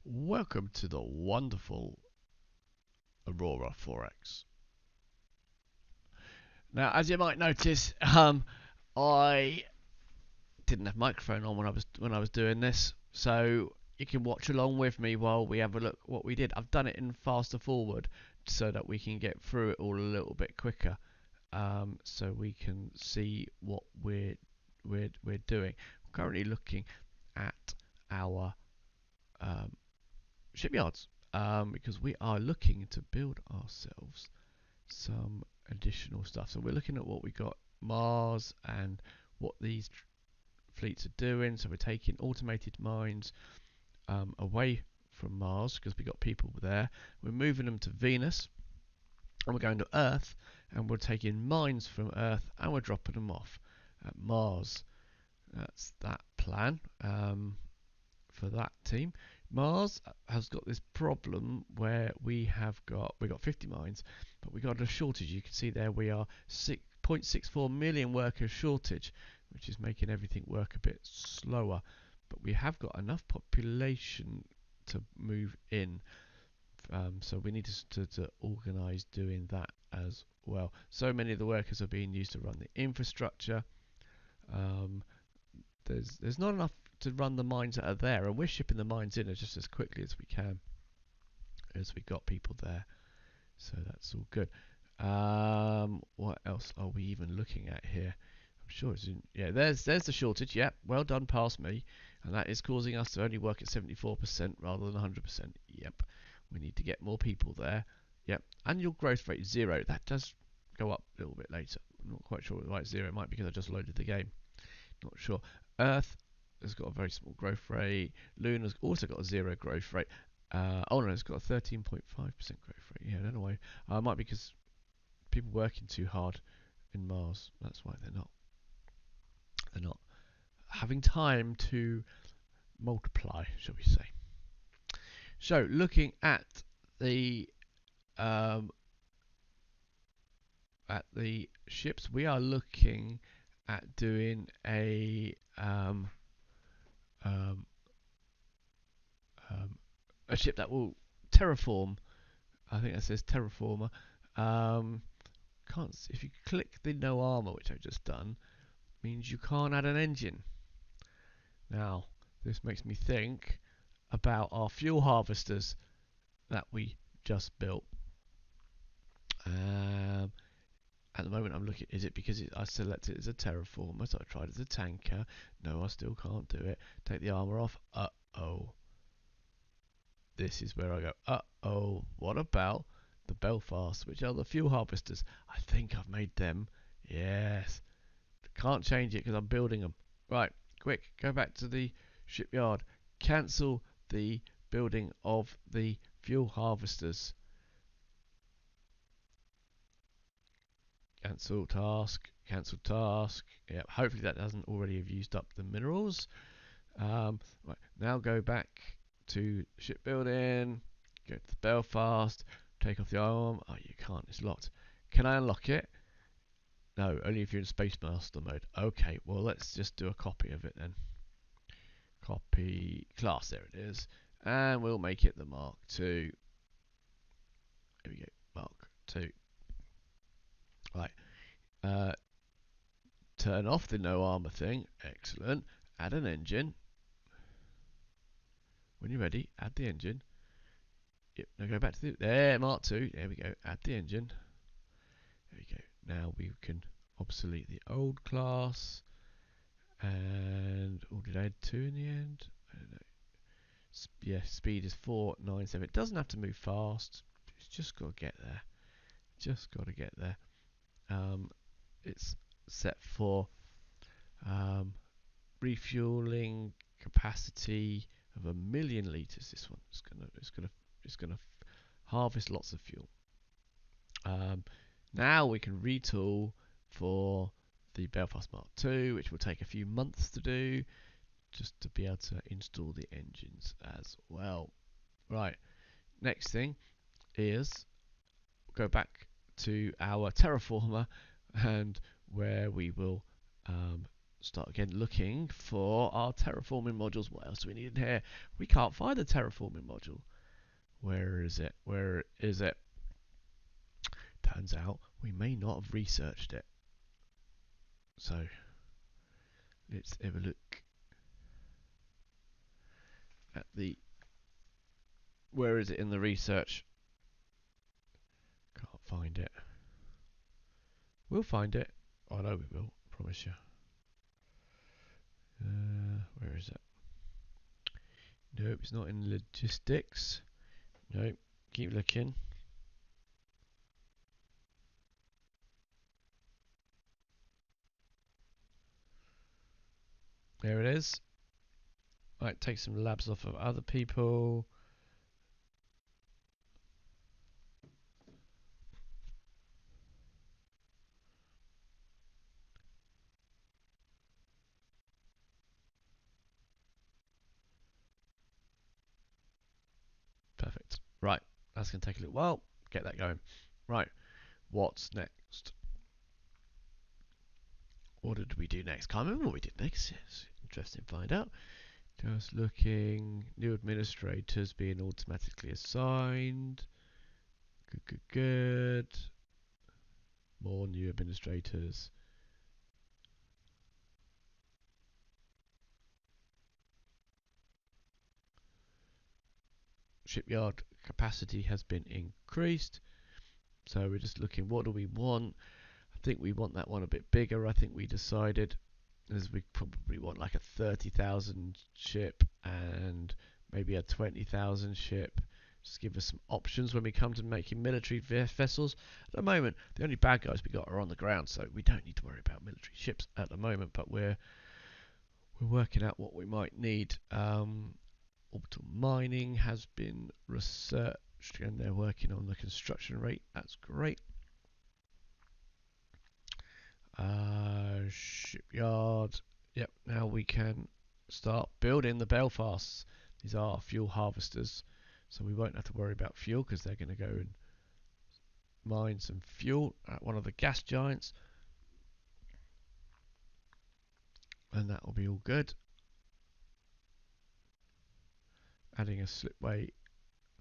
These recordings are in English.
Welcome to the wonderful Aurora 4X. Now, as you might notice, I didn't have microphone on when I was doing this, so you can watch along with me while we have a look what we did. I've done it in faster forward so that we can get through it all a little bit quicker, so we can see what we're doing. I'm currently looking at our shipyards, because we are looking to build ourselves some additional stuff. So we're looking at what we got Mars and what these fleets are doing. So we're taking automated mines away from Mars because we got people there. We're moving them to Venus, and we're going to Earth, and we're taking mines from Earth and we're dropping them off at Mars. That's that plan for that team. Mars has got this problem where we got 50 mines, but we got a shortage. You can see there we are 6.64 million workers shortage, which is making everything work a bit slower. But we have got enough population to move in, so we need to organise doing that as well. So many of the workers are being used to run the infrastructure. There's not enough to run the mines that are there, and we're shipping the mines in just as quickly as we can, as we got people there. So that's all good. What else are we even looking at here? I'm sure it's yeah. There's the shortage. Yep, well done, past me, and that is causing us to only work at 74% rather than 100%. Yep, we need to get more people there. Yep, annual growth rate 0. That does go up a little bit later. I'm not quite sure why it's 0. It might be because I just loaded the game. Not sure. Earth has got a very small growth rate. Luna's also got a 0 growth rate. Oh no, it's got a 13.5% growth rate. Yeah, I don't know why. Might be because people working too hard in Mars. That's why they're not having time to multiply, shall we say. So looking um, at the ships, we are looking at doing um, a ship that will terraform. I think that says terraformer. Can't if you click the no armor, which I've just done, means you can't add an engine. Now this makes me think about our fuel harvesters that we just built. At the moment I'm looking, is it because I selected it as a terraformer, so I tried it as a tanker? No, I still can't do it. Take the armor off. Uh-oh. This is where I go, uh-oh, what about the Belfast, which are the fuel harvesters? I think I've made them. Yes. Can't change it because I'm building them. Right, quick, go back to the shipyard. Cancel the building of the fuel harvesters. Cancel task. Cancel task. Yep, hopefully that doesn't already have used up the minerals. Right, now go back to shipbuilding. Go to the Belfast. Take off the arm. Oh, you can't. It's locked. Can I unlock it? No, only if you're in Space Master mode. Okay, well let's just do a copy of it then. Copy class, there it is. And we'll make it the Mark II. Here we go, Mark II. Right. Turn off the no armor thing. Excellent. Add an engine. When you're ready, add the engine. Yep, now go back to the there, Mark II. There we go. Add the engine. There we go. Now we can obsolete the old class. And did I add 2 in the end? I don't know. Yeah, speed is 497. It doesn't have to move fast. It's just got to get there. Just got to get there. It's set for refueling capacity of 1,000,000 liters. This one, it's gonna harvest lots of fuel. Now we can retool for the Belfast Mark II, which will take a few months to do, just to be able to install the engines as well. Right, next thing is go back to our terraformer, and where we will start again looking for our terraforming modules. What else do we need in here? We can't find the terraforming module. Where is it? Where is it? Turns out we may not have researched it. So let's have a look at the, where is it in the research? Can't find it. We'll find it. I know we will, promise you. Where is it? Nope, it's not in logistics. Nope, keep looking. There it is. Right, take some labs off of other people. Perfect. Right, that's going to take a little while. Get that going. Right, what's next? What did we do next? Can't remember what we did next. It's interesting to find out. Just looking. New administrators being automatically assigned. Good, good, good. More new administrators. Shipyard capacity has been increased. So we're just looking, what do we want? I think we want that one a bit bigger. I think we decided as we probably want like a 30,000 ship and maybe a 20,000 ship. Just give us some options when we come to making military vessels. At the moment, the only bad guys we got are on the ground, so we don't need to worry about military ships at the moment. But we're working out what we might need. Orbital mining has been researched, and they're working on the construction rate. That's great. Shipyard. Yep, now we can start building the Belfasts. These are fuel harvesters, so we won't have to worry about fuel because they're going to go and mine some fuel at one of the gas giants, and that will be all good. Adding a slipway,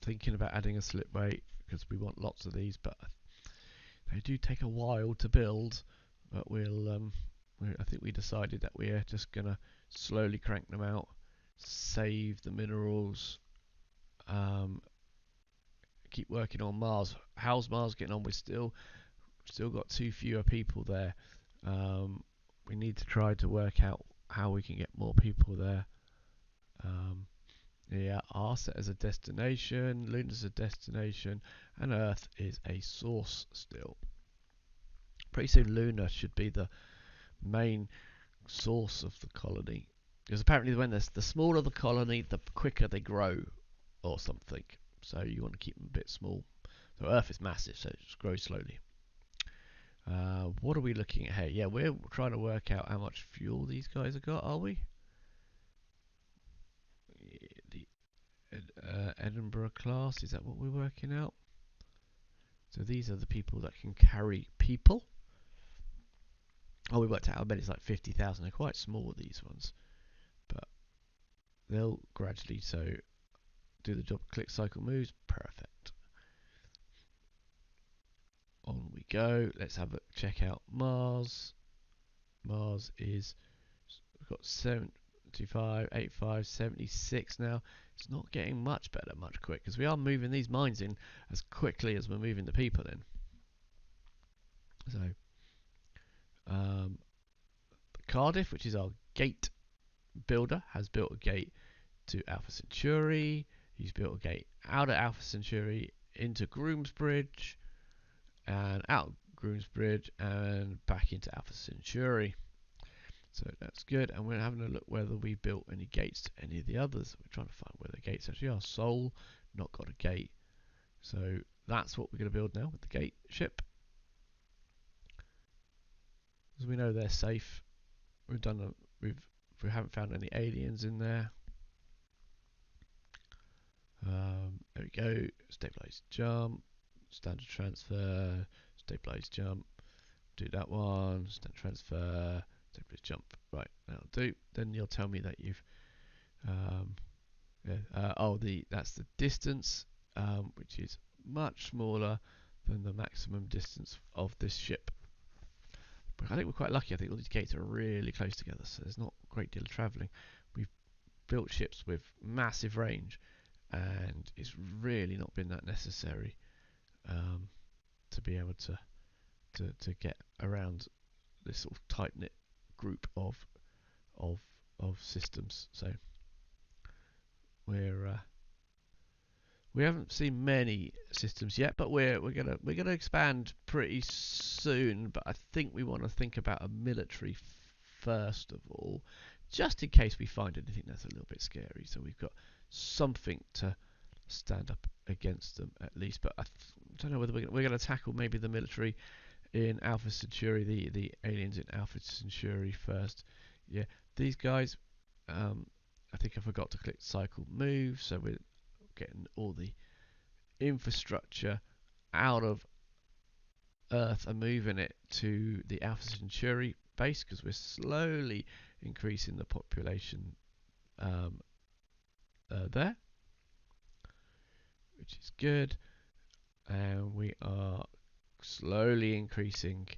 thinking about adding a slipway because we want lots of these, but they do take a while to build. But I think we decided that we're just gonna slowly crank them out, save the minerals, keep working on Mars. How's Mars getting on? We're still got too fewer people there. We need to try to work out how we can get more people there. Yeah, are set as a destination, Luna's a destination, and Earth is a source still. Pretty soon Luna should be the main source of the colony. Because apparently when the smaller the colony, the quicker they grow or something. So you want to keep them a bit small. So Earth is massive, so it just grows slowly. What are we looking at here? Yeah, we're trying to work out how much fuel these guys have got, are we? The Edinburgh class, is that what we're working out? So these are the people that can carry people. Oh, we worked out how many, it's like 50,000. They're quite small, these ones. But they'll gradually, so do the job, click cycle moves, perfect. On we go. Let's have a check out Mars. Mars is, we've got 75, 85, 76 now. It's not getting much better, much quicker, because we are moving these mines in as quickly as we're moving the people in. So, Cardiff, which is our gate builder, has built a gate to Alpha Centauri. He's built a gate out of Alpha Centauri into Groomsbridge, and out Groomsbridge and back into Alpha Centauri. So that's good. And we're having a look whether we built any gates to any of the others. We're trying to find where the gates actually are. Sol, not got a gate. So that's what we're going to build now with the gate ship. As we know they're safe. We haven't found any aliens in there. There we go. Stabilize jump. Standard transfer. Stabilize jump. Do that one. Standard transfer. Please jump. Right, that'll do. Then you'll tell me that you've that's the distance, which is much smaller than the maximum distance of this ship. But I think we're quite lucky. I think all these gates are really close together, so there's not a great deal of travelling. We've built ships with massive range, and it's really not been that necessary to be able to get around this sort of tight knit group of systems. So we haven't seen many systems yet, but we're gonna expand pretty soon. But I think we want to think about a military first of all, just in case we find anything that's a little bit scary. So we've got something to stand up against them at least. But I don't know whether we're going to tackle maybe the military in Alpha Centauri, the aliens in Alpha Centauri first. Yeah, these guys. I think I forgot to click cycle move, so we're getting all the infrastructure out of Earth and moving it to the Alpha Centauri base because we're slowly increasing the population there, which is good, and we are slowly increasing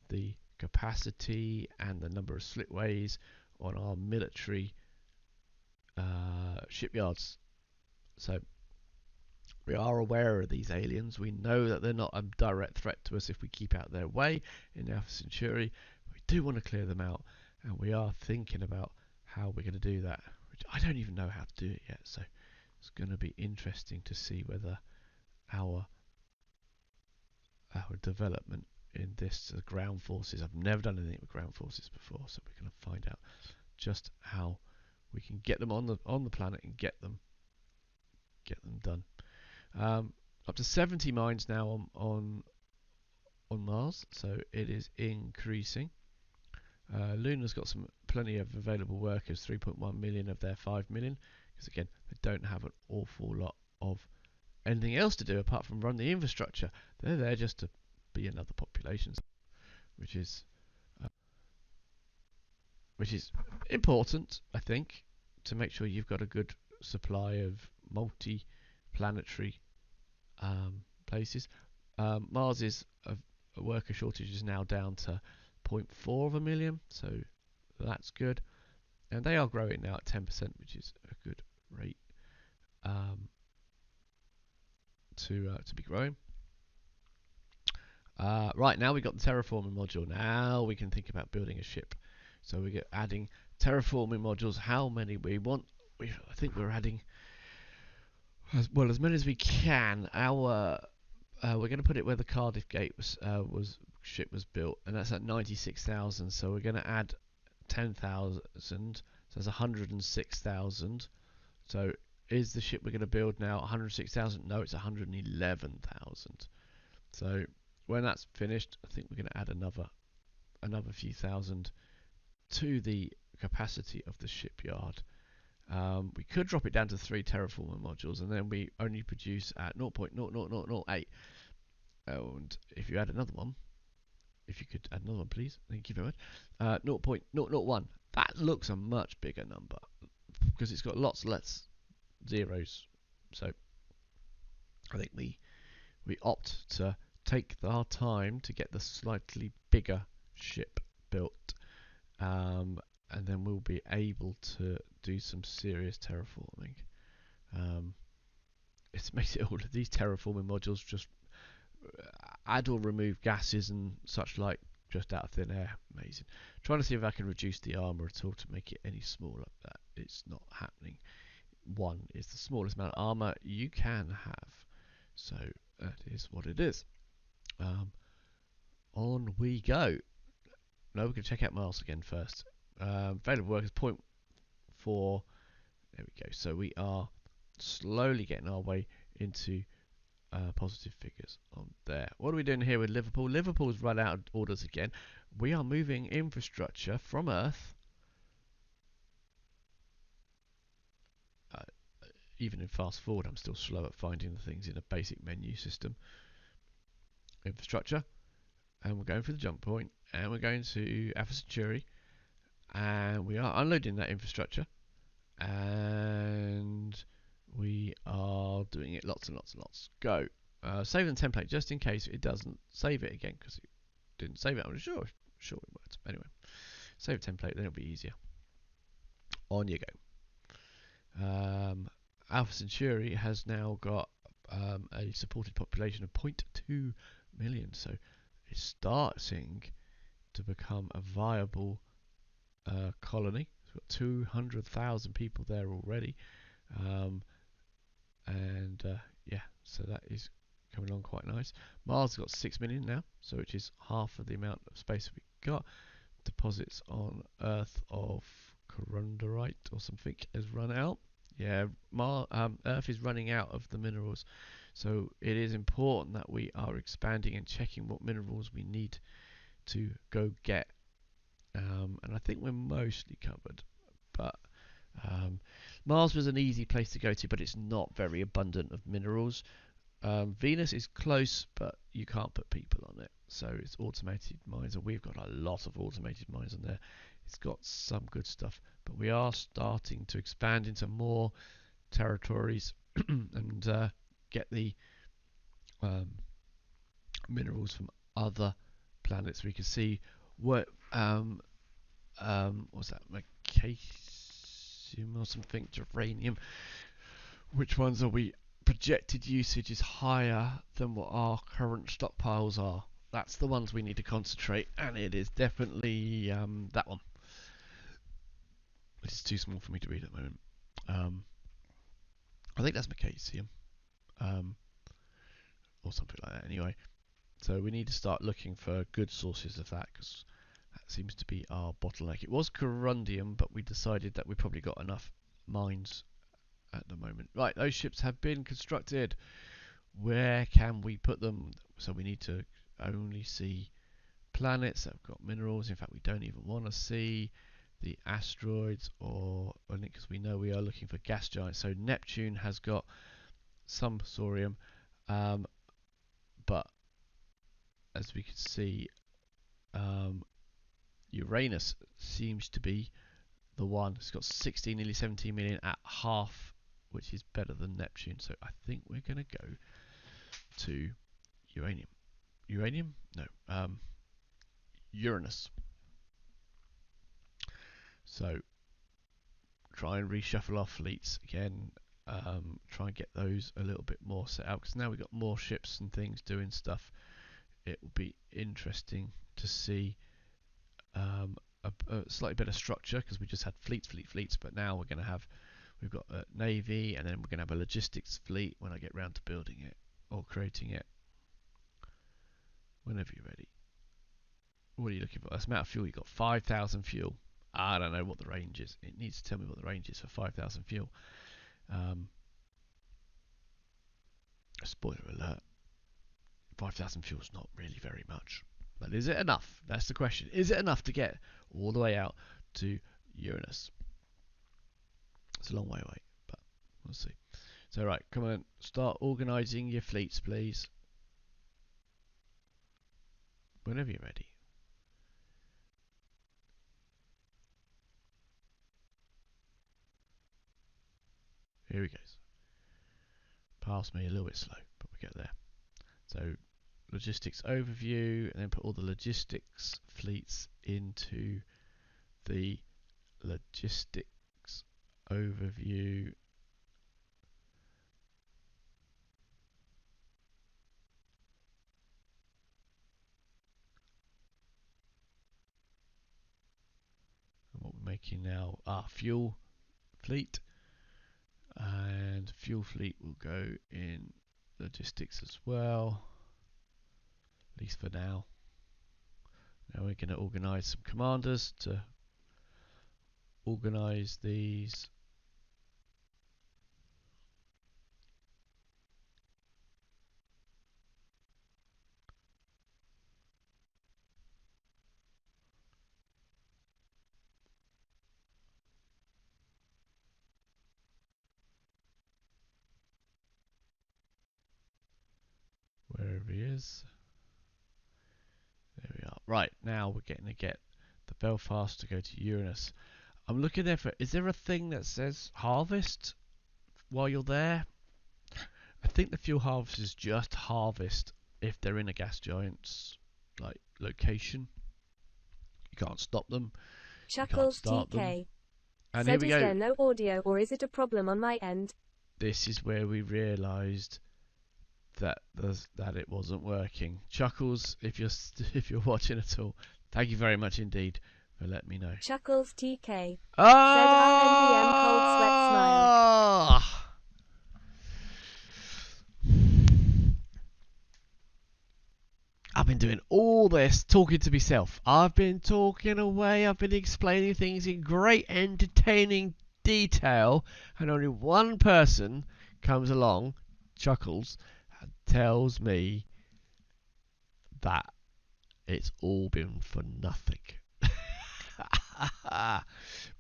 the capacity and the number of slipways on our military shipyards. So we are aware of these aliens. We know that they're not a direct threat to us if we keep out their way in Alpha Centauri. We do want to clear them out, and we are thinking about how we're going to do that, which I don't even know how to do it yet. So it's going to be interesting to see whether our development in this ground forces. I've never done anything with ground forces before, so we're going to find out just how we can get them on the planet and get them done. Up to 70 mines now on Mars, so it is increasing. Luna's got plenty of available workers, 3.1 million of their 5 million, because again they don't have an awful lot of anything else to do apart from run the infrastructure. They're there just to be another population, which is important, I think, to make sure you've got a good supply of multi-planetary places. Mars' worker shortage is now down to 0.4 of a million, so that's good, and they are growing now at 10%, which is a good rate to be growing. Right, now we've got the terraforming module. Now we can think about building a ship. So we're adding terraforming modules. How many we want? I think we're adding as many as we can. We're going to put it where the Cardiff Gate ship was built, and that's at 96,000. So we're going to add 10,000. So that's 106,000. So is the ship we're going to build now 106,000? No, it's 111,000. So when that's finished, I think we're going to add another few thousand to the capacity of the shipyard. We could drop it down to 3 terraforming modules, and then we only produce at 0.00008. And if you add another one, if you could add another one, please. Thank you very much. 0.001. That looks a much bigger number because it's got lots less zeros. So I think we opt to take our time to get the slightly bigger ship built, and then we'll be able to do some serious terraforming. It makes it all of these terraforming modules just add or remove gases and such like just out of thin air. Amazing. Trying to see if I can reduce the armor at all to make it any smaller. That it's not happening. 1 is the smallest amount of armor you can have, so that is what it is. On we go. No, we're going to check out Mars again first. Available work is 0.4. There we go. So we are slowly getting our way into positive figures on there. What are we doing here with Liverpool? Liverpool's run out of orders again. We are moving infrastructure from Earth. Even in fast forward, I'm still slow at finding the things in a basic menu system. Infrastructure, and we're going for the jump point, and we're going to Alpha Centauri, and we are unloading that infrastructure, and we are doing it lots and lots and lots. Go. Save the template just in case it doesn't save it again, because it didn't save it. I'm sure it worked. Anyway, save template, then it'll be easier. On you go. Alpha Centauri has now got a supported population of 0.2 million, so it's starting to become a viable colony. It's got 200,000 people there already, and yeah, so that is coming along quite nice. Mars has got 6 million now, so which is half of the amount of space we got. Deposits on Earth of corundorite or something has run out. Yeah, Earth is running out of the minerals, so it is important that we are expanding and checking what minerals we need to go get. And I think we're mostly covered, but Mars was an easy place to go to, but it's not very abundant of minerals. Venus is close, but you can't put people on it, so it's automated mines, and we've got a lot of automated mines on there. It's got some good stuff, but we are starting to expand into more territories and get the minerals from other planets. We can see what what's that, magnesium or something, geranium. Which ones are we projected usage is higher than what our current stockpiles are? That's the ones we need to concentrate, and it is definitely that one. It is too small for me to read at the moment. I think that's magnesium, or something like that. Anyway, so we need to start looking for good sources of that, because that seems to be our bottleneck. It was corundium, but we decided that we probably got enough mines at the moment. Right, those ships have been constructed. Where can we put them? So we need to only see planets that have got minerals. In fact, we don't even want to see the asteroids, or because we know we are looking for gas giants. So Neptune has got some thorium, but as we can see, Uranus seems to be the one. It's got 16, nearly 17 million at half, which is better than Neptune. So I think we're going to go to uranium. Uranium? No. Uranus. So try and reshuffle our fleets again. Try and get those a little bit more set out, because now we've got more ships and things doing stuff. It will be interesting to see a slightly better structure, because we just had fleets, but now we've got a navy, and then we're going to have a logistics fleet when I get round to building it or creating it. Whenever you're ready. What are you looking for? That's amount of fuel. You've got 5,000 fuel. I don't know what the range is. It needs to tell me what the range is for 5,000 fuel. Spoiler alert. 5,000 fuel is not really very much. But is it enough? That's the question. Is it enough to get all the way out to Uranus? It's a long way away, but we'll see. So right, come on, start organising your fleets, please. Whenever you're ready. Here we go. Past me a little bit slow, but we get there. So logistics overview, and then put all the logistics fleets into the logistics overview. And what we're making now, fuel fleet, and fuel fleet will go in logistics as well, at least for now. Now we're going to organise some commanders to organise these. Wherever he is. There we are. Right, now we're getting to get the Belfast to go to Uranus. I'm looking there for. Is there a thing that says harvest while you're there? I think the fuel harvest is just harvest if they're in a gas giant's like location. You can't stop them. You can't Chuckles start them. TK. And Said, here we is go. there no audio or is it a problem on my end? This is where we realised that it wasn't working. Chuckles, if you're watching at all, thank you very much indeed for letting me know. Chuckles TK. Ah! Said RNVM cold sweat smile. I've been doing all this talking to myself. I've been talking away. I've been explaining things in great entertaining detail, and only one person comes along, Chuckles, and tells me that it's all been for nothing.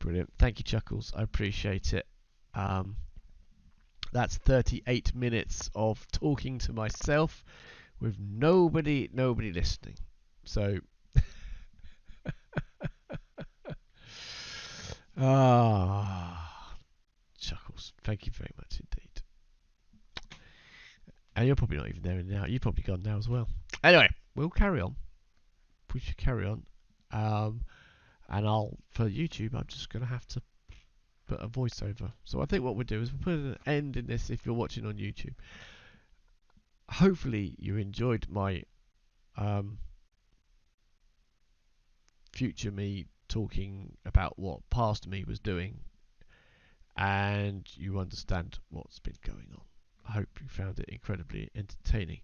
Brilliant. Thank you, Chuckles. I appreciate it. That's 38 minutes of talking to myself with nobody listening. So Chuckles, thank you very much indeed. And you're probably not even there now. You've probably gone now as well. Anyway, we'll carry on. We should carry on. And for YouTube, I'm just going to have to put a voiceover. So I think what we'll do is we'll put an end in this if you're watching on YouTube. Hopefully you enjoyed my future me talking about what past me was doing, and you understand what's been going on. I hope you found it incredibly entertaining.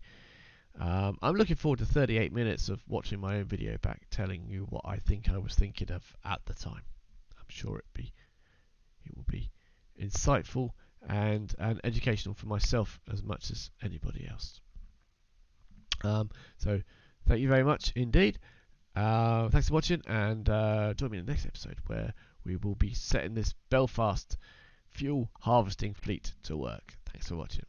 I'm looking forward to 38 minutes of watching my own video back, telling you what I think I was thinking of at the time. I'm sure it will be insightful and educational for myself as much as anybody else. So thank you very much indeed. Thanks for watching, and join me in the next episode where we will be setting this Belfast fuel harvesting fleet to work. Thanks for watching.